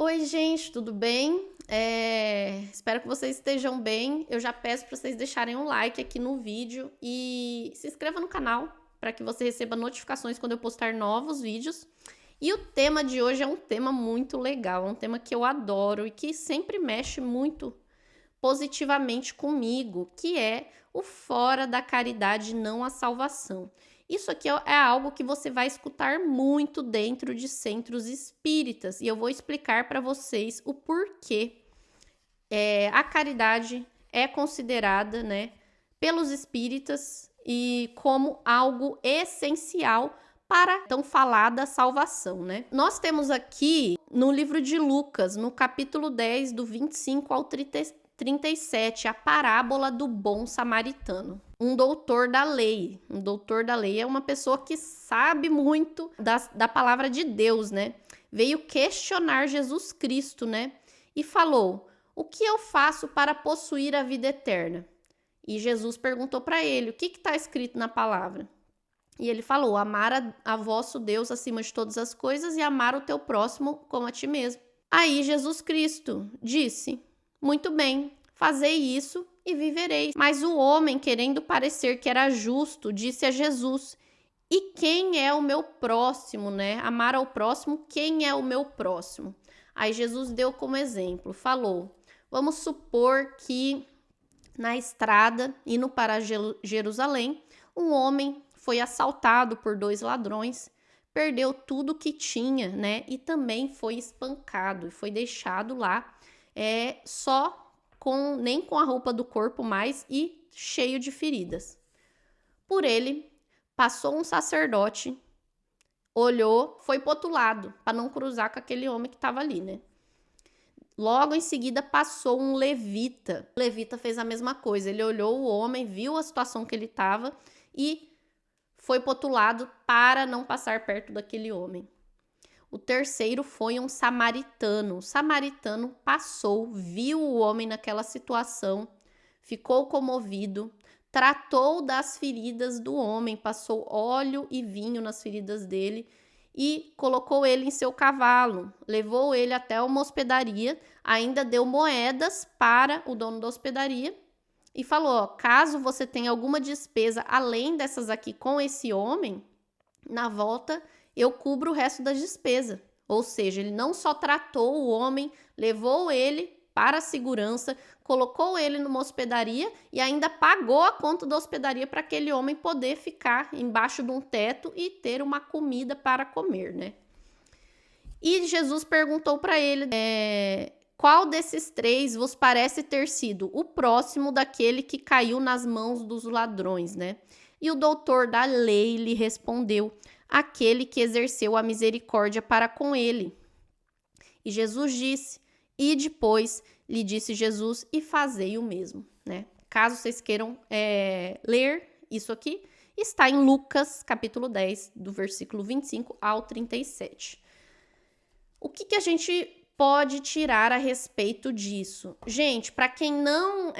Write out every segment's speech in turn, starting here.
Oi, gente, tudo bem? Espero que vocês estejam bem. Eu já peço para vocês deixarem um like aqui no vídeo e se inscreva no canal para que você receba notificações quando eu postar novos vídeos. E o tema de hoje é um tema muito legal, é um tema que eu adoro e que sempre mexe muito positivamente comigo, que é o fora da caridade, não a salvação. Isso aqui é algo que você vai escutar muito dentro de centros espíritas e eu vou explicar para vocês o porquê a caridade é considerada, né, pelos espíritas e como algo essencial para então falar da salvação, né? Nós temos aqui no livro de Lucas, no capítulo 10, do 25 ao 37, a parábola do bom samaritano. Um doutor da lei. Um doutor da lei é uma pessoa que sabe muito da palavra de Deus, né? Veio questionar Jesus Cristo, né? E falou: o que eu faço para possuir a vida eterna? E Jesus perguntou para ele: o que está escrito na palavra? E ele falou: amar a vosso Deus acima de todas as coisas e amar o teu próximo como a ti mesmo. Aí Jesus Cristo disse: muito bem, fazei isso e vivereis. Mas o homem, querendo parecer que era justo, disse a Jesus: e quem é o meu próximo, né? Amar ao próximo, quem é o meu próximo? Aí Jesus deu como exemplo, falou: vamos supor que na estrada, indo para Jerusalém, um homem foi assaltado por 2 ladrões, perdeu tudo que tinha, né? E também foi espancado e foi deixado lá só nem com a roupa do corpo mais e cheio de feridas. Por ele passou um sacerdote, olhou, foi pro outro lado para não cruzar com aquele homem que estava ali, né? Logo em seguida passou um levita. O levita fez a mesma coisa. Ele olhou o homem, viu a situação que ele estava e foi pro outro lado para não passar perto daquele homem. O terceiro foi um samaritano. O samaritano passou, viu o homem naquela situação, ficou comovido, tratou das feridas do homem, passou óleo e vinho nas feridas dele e colocou ele em seu cavalo, levou ele até uma hospedaria, ainda deu moedas para o dono da hospedaria e falou: ó, caso você tenha alguma despesa além dessas aqui com esse homem, na volta eu cubro o resto das despesas. Ou seja, ele não só tratou o homem, levou ele para a segurança, colocou ele numa hospedaria e ainda pagou a conta da hospedaria para aquele homem poder ficar embaixo de um teto e ter uma comida para comer, né? E Jesus perguntou para ele: qual desses 3 vos parece ter sido o próximo daquele que caiu nas mãos dos ladrões, né? E o doutor da lei lhe respondeu: aquele que exerceu a misericórdia para com ele. E Jesus disse: e depois lhe disse Jesus: e fazei o mesmo, né? Caso vocês queiram ler isso aqui, está em Lucas, capítulo 10, do versículo 25 ao 37. O que a gente pode tirar a respeito disso? Gente, para quem não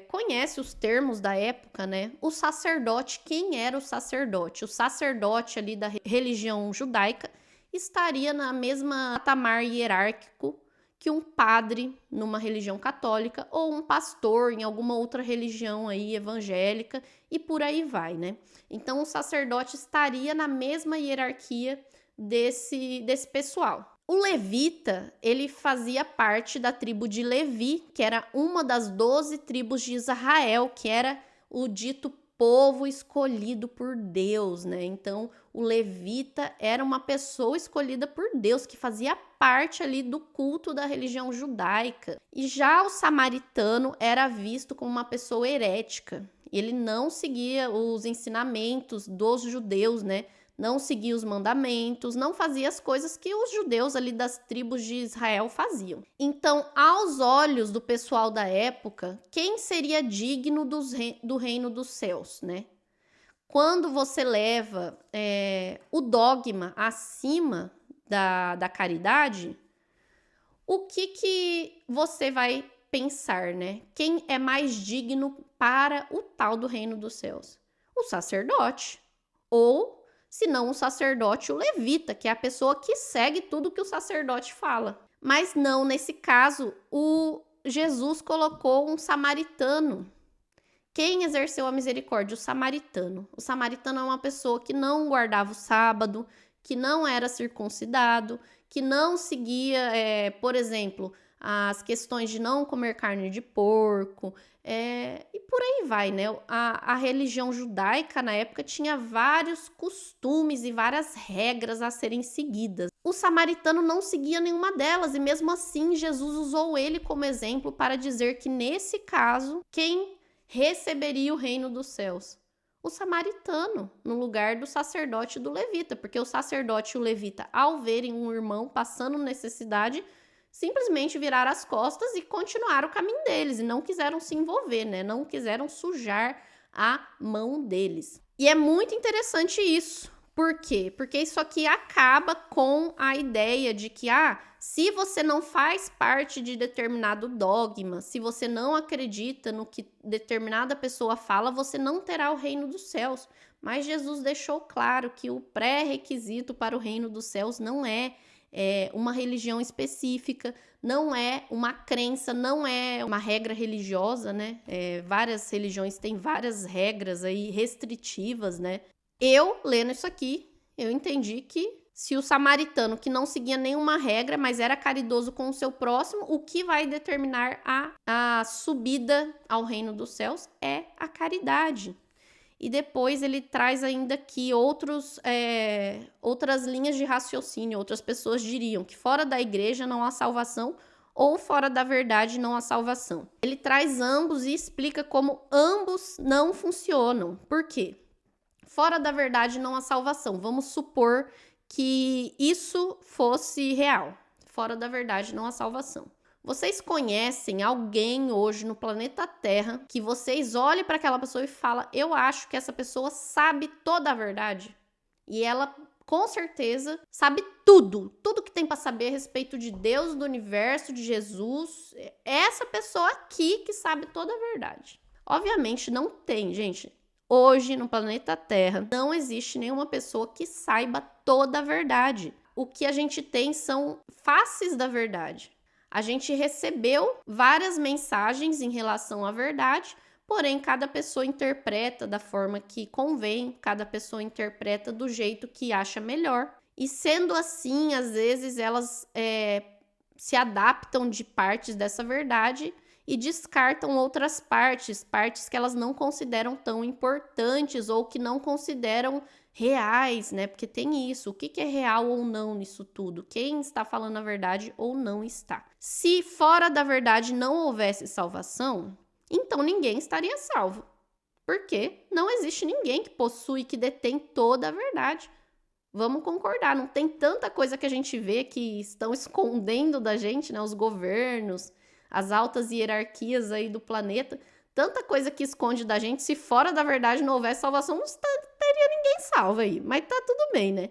conhece os termos da época, né? O sacerdote, quem era o sacerdote? O sacerdote ali da religião judaica estaria na mesma patamar hierárquico que um padre numa religião católica ou um pastor em alguma outra religião aí evangélica e por aí vai, né? Então o sacerdote estaria na mesma hierarquia desse pessoal. O levita, ele fazia parte da tribo de Levi, que era uma das 12 tribos de Israel, que era o dito povo escolhido por Deus, né? Então, o levita era uma pessoa escolhida por Deus, que fazia parte ali do culto da religião judaica. E já o samaritano era visto como uma pessoa herética. Ele não seguia os ensinamentos dos judeus, né? Não seguia os mandamentos, não fazia as coisas que os judeus ali das tribos de Israel faziam. Então, aos olhos do pessoal da época, quem seria digno do reino dos céus, né? Quando você leva o dogma acima da caridade, o que você vai pensar, né? Quem é mais digno para o tal do reino dos céus? O sacerdote. Ou se não o sacerdote, o levita, que é a pessoa que segue tudo que o sacerdote fala. Mas não, nesse caso, o Jesus colocou um samaritano. Quem exerceu a misericórdia? O samaritano. O samaritano é uma pessoa que não guardava o sábado, que não era circuncidado, que não seguia, por exemplo, as questões de não comer carne de porco, e por aí vai, né? A religião judaica na época tinha vários costumes e várias regras a serem seguidas. O samaritano não seguia nenhuma delas e mesmo assim Jesus usou ele como exemplo para dizer que nesse caso, quem receberia o reino dos céus? O samaritano, no lugar do sacerdote e do levita, porque o sacerdote e o levita, ao verem um irmão passando necessidade, simplesmente viraram as costas e continuaram o caminho deles, e não quiseram se envolver, né? Não quiseram sujar a mão deles. E é muito interessante isso. Por quê? Porque isso aqui acaba com a ideia de que, se você não faz parte de determinado dogma, se você não acredita no que determinada pessoa fala, você não terá o reino dos céus. Mas Jesus deixou claro que o pré-requisito para o reino dos céus não é uma religião específica, não é uma crença, não é uma regra religiosa, né? Várias religiões têm várias regras aí restritivas, né? Eu, lendo isso aqui, eu entendi que se o samaritano, que não seguia nenhuma regra, mas era caridoso com o seu próximo, o que vai determinar a subida ao reino dos céus é a caridade. E depois ele traz ainda aqui outras linhas de raciocínio. Outras pessoas diriam que fora da igreja não há salvação ou fora da verdade não há salvação. Ele traz ambos e explica como ambos não funcionam. Por quê? Fora da verdade não há salvação. Vamos supor que isso fosse real. Fora da verdade não há salvação. Vocês conhecem alguém hoje no planeta Terra que vocês olhem para aquela pessoa e falam: eu acho que essa pessoa sabe toda a verdade? E ela, com certeza, sabe tudo que tem para saber a respeito de Deus, do universo, de Jesus. É essa pessoa aqui que sabe toda a verdade. Obviamente não tem, gente. Hoje, no planeta Terra, não existe nenhuma pessoa que saiba toda a verdade. O que a gente tem são faces da verdade. A gente recebeu várias mensagens em relação à verdade, porém, cada pessoa interpreta da forma que convém, cada pessoa interpreta do jeito que acha melhor. E sendo assim, às vezes elas se adaptam de partes dessa verdade e descartam outras partes que elas não consideram tão importantes ou que não consideram reais, né? Porque tem isso, o que é real ou não nisso tudo? Quem está falando a verdade ou não está? Se fora da verdade não houvesse salvação, então ninguém estaria salvo. Porque não existe ninguém que possui, que detém toda a verdade. Vamos concordar, não tem tanta coisa que a gente vê que estão escondendo da gente, né? Os governos, as altas hierarquias aí do planeta, tanta coisa que esconde da gente. Se fora da verdade não houvesse salvação, não teria ninguém salvo aí, mas tá tudo bem, né?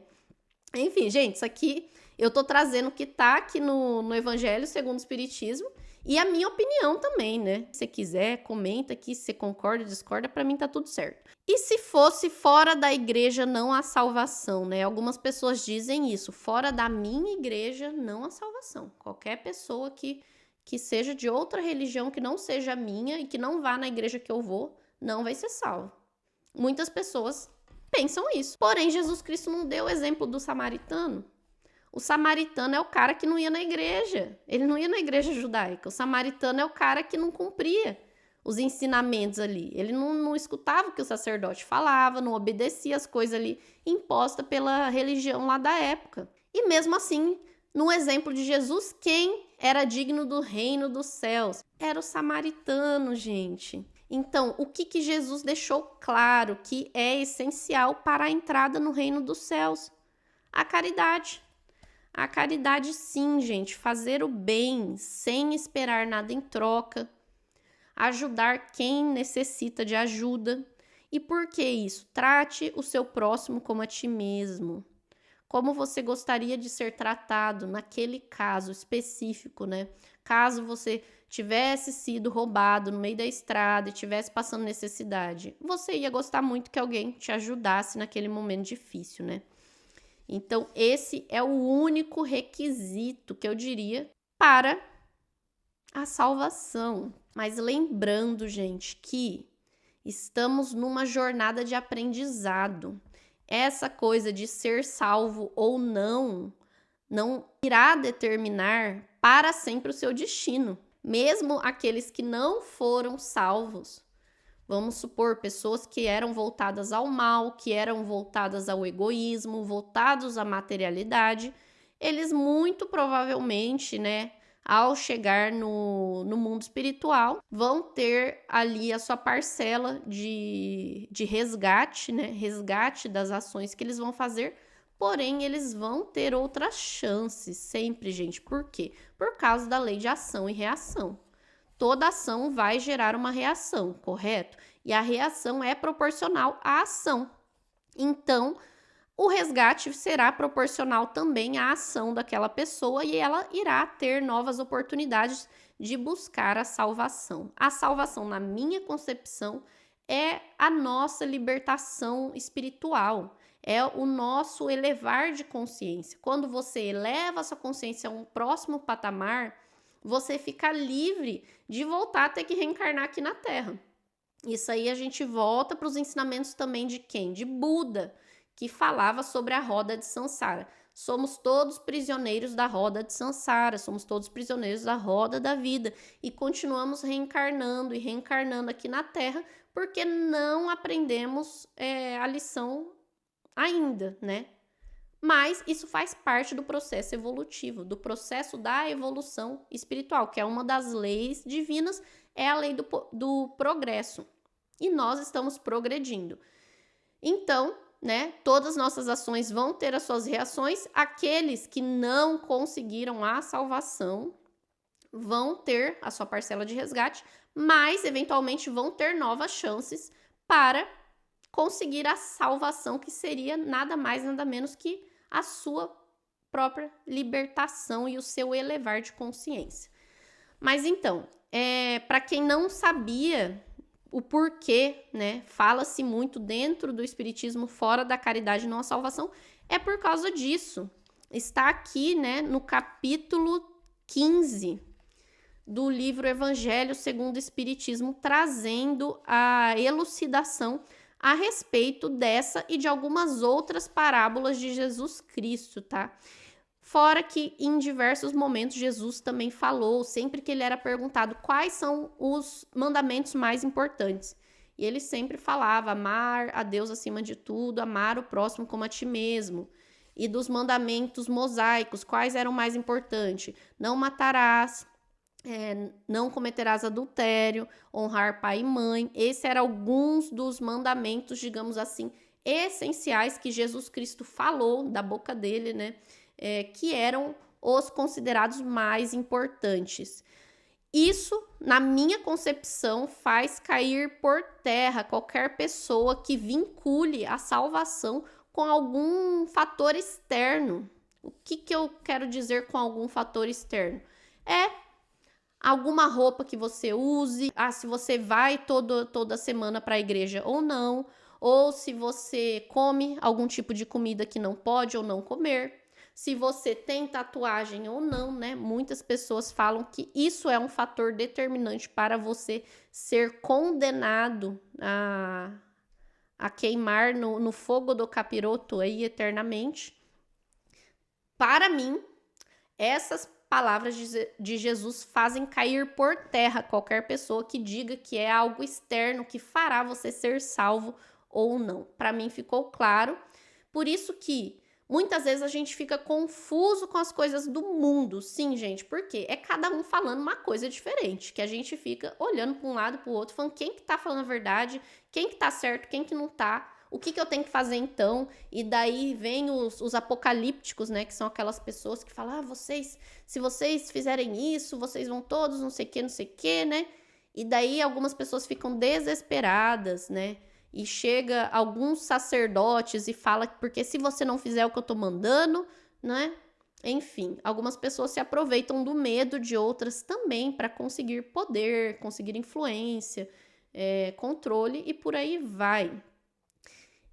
Enfim, gente, isso aqui eu tô trazendo o que tá aqui no Evangelho segundo o Espiritismo e a minha opinião também, né? Se você quiser, comenta aqui se você concorda, discorda, pra mim tá tudo certo. E se fosse fora da igreja não há salvação, né? Algumas pessoas dizem isso, fora da minha igreja não há salvação. Qualquer pessoa que seja de outra religião que não seja a minha e que não vá na igreja que eu vou, não vai ser salvo. Muitas pessoas pensam isso. Porém, Jesus Cristo não deu o exemplo do samaritano. O samaritano é o cara que não ia na igreja. Ele não ia na igreja judaica. O samaritano é o cara que não cumpria os ensinamentos ali. Ele não escutava o que o sacerdote falava, não obedecia as coisas ali impostas pela religião lá da época. E mesmo assim, no exemplo de Jesus, quem era digno do reino dos céus? Era o samaritano, gente. Então, o que Jesus deixou claro que é essencial para a entrada no reino dos céus? A caridade. A caridade, sim, gente. Fazer o bem sem esperar nada em troca. Ajudar quem necessita de ajuda. E por que isso? Trate o seu próximo como a ti mesmo. Como você gostaria de ser tratado naquele caso específico, né? Caso você tivesse sido roubado no meio da estrada e tivesse passando necessidade, você ia gostar muito que alguém te ajudasse naquele momento difícil, né? Então, esse é o único requisito que eu diria para a salvação. Mas lembrando, gente, que estamos numa jornada de aprendizado. Essa coisa de ser salvo ou não irá determinar para sempre o seu destino. Mesmo aqueles que não foram salvos, vamos supor, pessoas que eram voltadas ao mal, que eram voltadas ao egoísmo, voltados à materialidade, eles muito provavelmente, né, ao chegar no mundo espiritual, vão ter ali a sua parcela de resgate, né, resgate das ações que eles vão fazer, porém eles vão ter outras chances sempre, gente. Por quê? Por causa da lei de ação e reação. Toda ação vai gerar uma reação, correto? E a reação é proporcional à ação. Então, o resgate será proporcional também à ação daquela pessoa e ela irá ter novas oportunidades de buscar a salvação. A salvação, na minha concepção, é a nossa libertação espiritual, é o nosso elevar de consciência. Quando você eleva a sua consciência a um próximo patamar, você fica livre de voltar a ter que reencarnar aqui na Terra. Isso aí a gente volta para os ensinamentos também de quem? De Buda, que falava sobre a roda de Sansara. Somos todos prisioneiros da roda de Sansara, somos todos prisioneiros da roda da vida e continuamos reencarnando e reencarnando aqui na Terra porque não aprendemos a lição ainda, né? Mas isso faz parte do processo evolutivo, do processo da evolução espiritual, que é uma das leis divinas, é a lei do progresso. E nós estamos progredindo. Então, né, todas as nossas ações vão ter as suas reações. Aqueles que não conseguiram a salvação vão ter a sua parcela de resgate, mas eventualmente vão ter novas chances para conseguir a salvação, que seria nada mais, nada menos que a sua própria libertação e o seu elevar de consciência. Mas então, para quem não sabia o porquê, né, fala-se muito dentro do espiritismo, fora da caridade não a salvação, é por causa disso. Está aqui, né, no capítulo 15 do livro Evangelho segundo o Espiritismo, trazendo a elucidação a respeito dessa e de algumas outras parábolas de Jesus Cristo, tá? Fora que em diversos momentos Jesus também falou, sempre que ele era perguntado quais são os mandamentos mais importantes. E ele sempre falava amar a Deus acima de tudo, amar o próximo como a ti mesmo. E dos mandamentos mosaicos, quais eram mais importantes? Não matarás, não cometerás adultério, honrar pai e mãe. Esses eram alguns dos mandamentos, digamos assim, essenciais que Jesus Cristo falou da boca dele, né? Que eram os considerados mais importantes. Isso, na minha concepção, faz cair por terra qualquer pessoa que vincule a salvação com algum fator externo. O que eu quero dizer com algum fator externo? Alguma roupa que você use, se você vai toda semana para a igreja ou não, ou se você come algum tipo de comida que não pode ou não comer, se você tem tatuagem ou não, né? Muitas pessoas falam que isso é um fator determinante para você ser condenado a queimar no fogo do capiroto aí eternamente. Para mim, essas palavras de Jesus fazem cair por terra qualquer pessoa que diga que é algo externo que fará você ser salvo ou não. Para mim ficou claro. Por isso que muitas vezes a gente fica confuso com as coisas do mundo. Sim, gente, porque é cada um falando uma coisa diferente, que a gente fica olhando para um lado para o outro, falando quem que tá falando a verdade, quem que tá certo, quem que não tá. O que eu tenho que fazer então? E daí vem os apocalípticos, né? Que são aquelas pessoas que falam, se vocês fizerem isso, vocês vão todos não sei o que, né? E daí algumas pessoas ficam desesperadas, né? E chega alguns sacerdotes e fala, porque se você não fizer o que eu tô mandando, né? Enfim, algumas pessoas se aproveitam do medo de outras também para conseguir poder, conseguir influência, controle e por aí vai.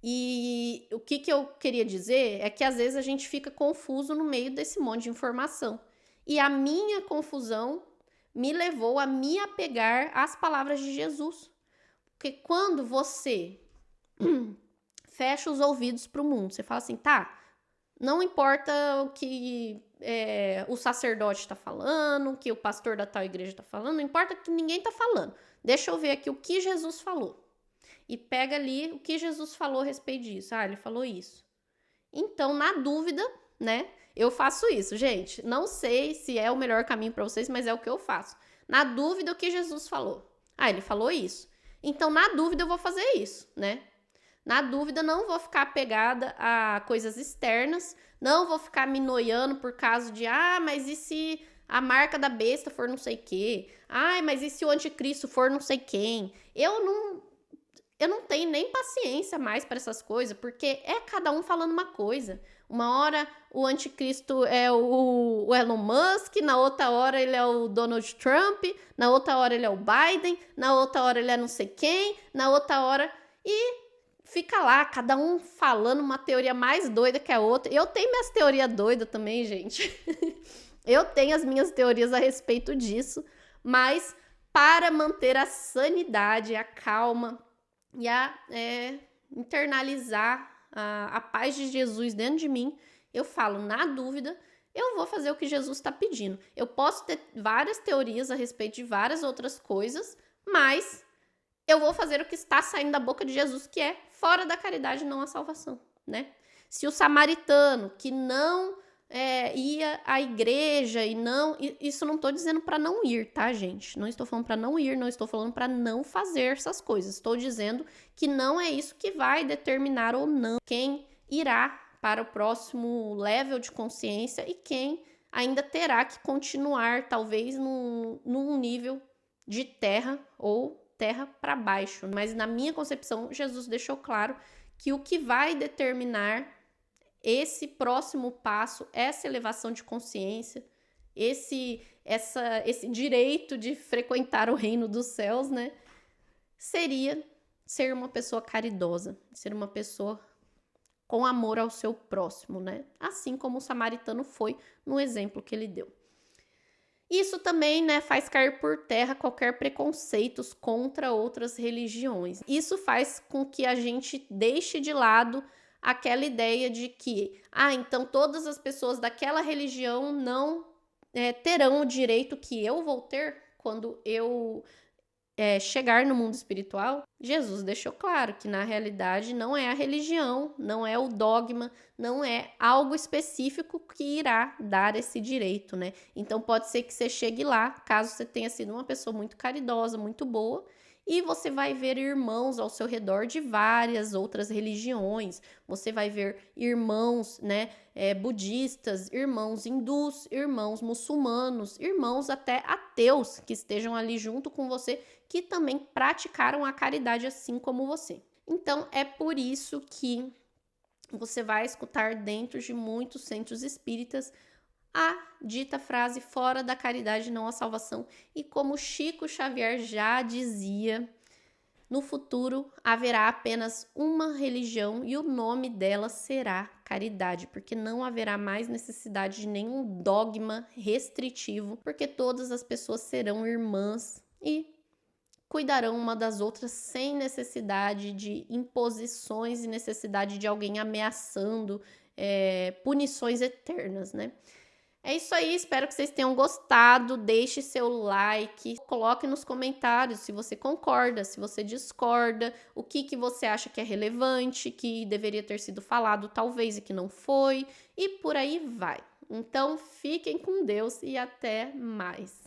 E o que eu queria dizer é que às vezes a gente fica confuso no meio desse monte de informação. E a minha confusão me levou a me apegar às palavras de Jesus. Porque quando você fecha os ouvidos para o mundo, você fala assim, tá, não importa o que o sacerdote está falando, o que o pastor da tal igreja está falando, não importa o que ninguém está falando. Deixa eu ver aqui o que Jesus falou. E pega ali o que Jesus falou a respeito disso. Ah, ele falou isso. Então, na dúvida, né, eu faço isso. Gente, não sei se é o melhor caminho para vocês, mas é o que eu faço. Na dúvida, o que Jesus falou? Ah, ele falou isso. Então, na dúvida, eu vou fazer isso, né? Na dúvida, não vou ficar apegada a coisas externas, não vou ficar me noiando por causa de, mas e se a marca da besta for não sei o quê? Mas e se o anticristo for não sei quem? Eu não tenho nem paciência mais para essas coisas, porque é cada um falando uma coisa. Uma hora o anticristo é o Elon Musk, na outra hora ele é o Donald Trump, na outra hora ele é o Biden, na outra hora ele é não sei quem, na outra hora... E fica lá, cada um falando uma teoria mais doida que a outra. Eu tenho minhas teorias doidas também, gente. Eu tenho as minhas teorias a respeito disso, mas para manter a sanidade, a calma e a internalizar a paz de Jesus dentro de mim, eu falo, na dúvida, eu vou fazer o que Jesus está pedindo. Eu posso ter várias teorias a respeito de várias outras coisas, mas eu vou fazer o que está saindo da boca de Jesus, que é fora da caridade, não a salvação, né? Se o samaritano que não ia à igreja e não... Isso não estou dizendo para não ir, tá, gente? Não estou falando para não ir, não estou falando para não fazer essas coisas. Estou dizendo que não é isso que vai determinar ou não quem irá para o próximo level de consciência e quem ainda terá que continuar, talvez, num nível de terra ou terra para baixo. Mas na minha concepção, Jesus deixou claro que o que vai determinar esse próximo passo, essa elevação de consciência, esse direito de frequentar o reino dos céus, né, seria ser uma pessoa caridosa, ser uma pessoa com amor ao seu próximo, né? Assim como o samaritano foi no exemplo que ele deu. Isso também, né, faz cair por terra qualquer preconceitos contra outras religiões. Isso faz com que a gente deixe de lado aquela ideia de que, então todas as pessoas daquela religião não terão o direito que eu vou ter quando eu chegar no mundo espiritual. Jesus deixou claro que na realidade não é a religião, não é o dogma, não é algo específico que irá dar esse direito, né? Então pode ser que você chegue lá, caso você tenha sido uma pessoa muito caridosa, muito boa, e você vai ver irmãos ao seu redor de várias outras religiões. Você vai ver irmãos, né, budistas, irmãos hindus, irmãos muçulmanos, irmãos até ateus que estejam ali junto com você, que também praticaram a caridade assim como você. Então, é por isso que você vai escutar dentro de muitos centros espíritas a dita frase fora da caridade não há salvação. E como Chico Xavier já dizia, no futuro haverá apenas uma religião e o nome dela será caridade, porque não haverá mais necessidade de nenhum dogma restritivo, porque todas as pessoas serão irmãs e cuidarão uma das outras sem necessidade de imposições e necessidade de alguém ameaçando punições eternas, né? É isso aí, espero que vocês tenham gostado, deixe seu like, coloque nos comentários se você concorda, se você discorda, o que você acha que é relevante, que deveria ter sido falado talvez e que não foi, e por aí vai. Então, fiquem com Deus e até mais.